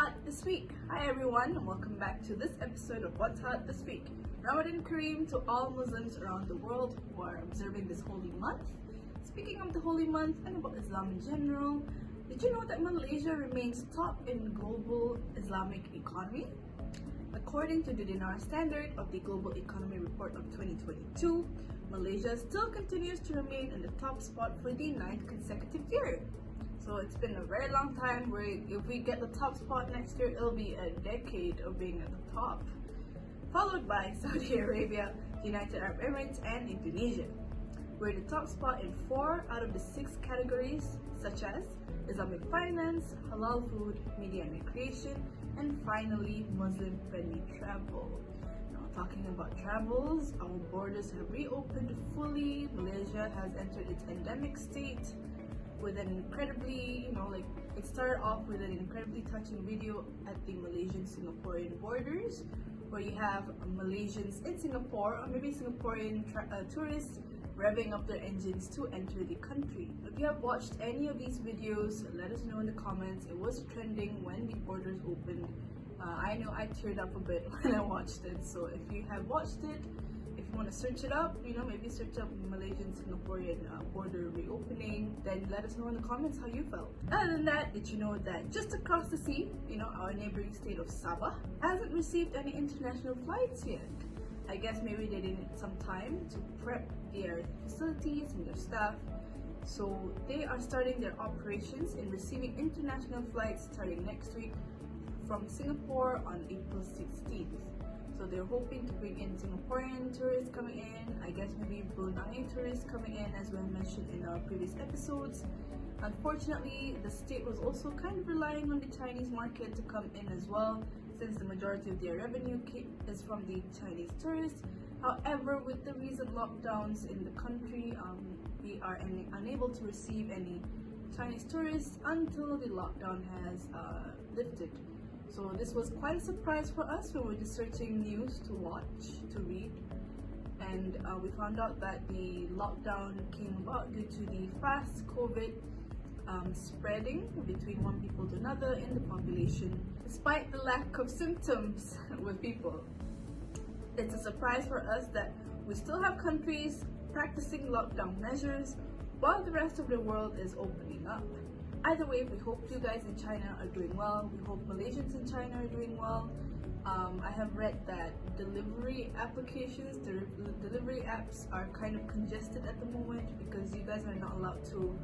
Hot This Week. Hi everyone, and welcome back to this episode of What's Hot This Week. Ramadan Kareem to all Muslims around the world who are observing this holy month. Speaking of the holy month and about Islam in general, did you know that Malaysia remains top in global Islamic economy? According to the Dinar Standard of the Global Economy Report of 2022, Malaysia still continues to remain in the top spot for the 9th consecutive year. So it's been a very long time where if we get the top spot next year, it'll be a decade of being at the top. Followed by Saudi Arabia, United Arab Emirates, and Indonesia. We're the top spot in 4 out of the 6 categories, such as Islamic finance, halal food, media and recreation, and finally Muslim-friendly travel. Now, talking about travels, our borders have reopened fully. Malaysia has entered its endemic state with an incredibly, it started off with an incredibly touching video at the Malaysian-Singaporean borders, where you have Malaysians in Singapore, or maybe Singaporean tourists, revving up their engines to enter the country. If you have watched any of these videos, let us know in the comments. It was trending when the borders opened. I know I teared up a bit when I watched it, so if you have watched it, if you want to search it up, maybe search up Malaysian-Singaporean border reopening, then let us know in the comments how you felt. Other than that, did you know that just across the sea, our neighboring state of Sabah hasn't received any international flights yet? I guess maybe they needed some time to prep their facilities and their staff. So they are starting their operations in receiving international flights starting next week from Singapore on April 16th. So they're hoping to bring in Singaporean tourists coming in, I guess maybe Brunei tourists coming in, as we mentioned in our previous episodes. Unfortunately, the state was also kind of relying on the Chinese market to come in as well, since the majority of their revenue is from the Chinese tourists. However, with the recent lockdowns in the country, we are unable to receive any Chinese tourists until the lockdown has lifted. So this was quite a surprise for us when we were just searching news to watch, to read, and we found out that the lockdown came about due to the fast COVID spreading between one people to another in the population, despite the lack of symptoms with people. It's a surprise for us that we still have countries practicing lockdown measures while the rest of the world is opening up. Either way, we hope you guys in China are doing well. We hope Malaysians in China are doing well. I have read that delivery applications, the delivery apps are kind of congested at the moment because you guys are not allowed to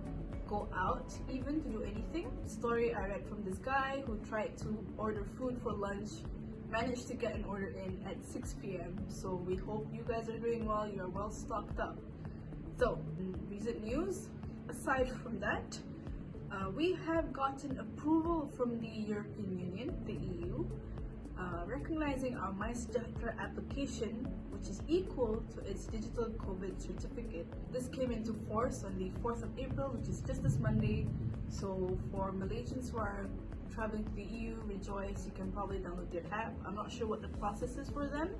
go out even to do anything. Story I read from this guy who tried to order food for lunch, managed to get an order in at 6 p.m. So we hope you guys are doing well, you are well stocked up. So, recent news, aside from that, we have gotten approval from the European Union, the EU, recognizing our MySejahtera application, which is equal to its digital COVID certificate. This came into force on the 4th of April, which is just this Monday. So for Malaysians who are traveling to the EU, rejoice, you can probably download their app. I'm not sure what the process is for them.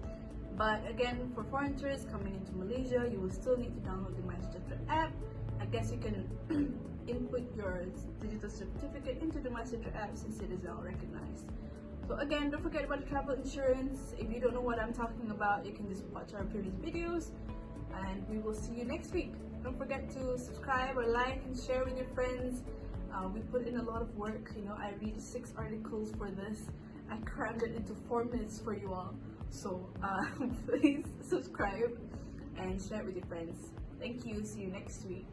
But again, for foreign tourists coming into Malaysia, you will still need to download the MySejahtera app. I guess you can input your digital certificate into the MySejahtera app since it is now recognized. So again, don't forget about the travel insurance. If you don't know what I'm talking about, you can just watch our previous videos, and we will see you next week. Don't forget to subscribe or like and share with your friends. We put in a lot of work. I read 6 articles for this. I crammed it into 4 minutes for you all. So please subscribe and share it with your friends. Thank you. See you next week.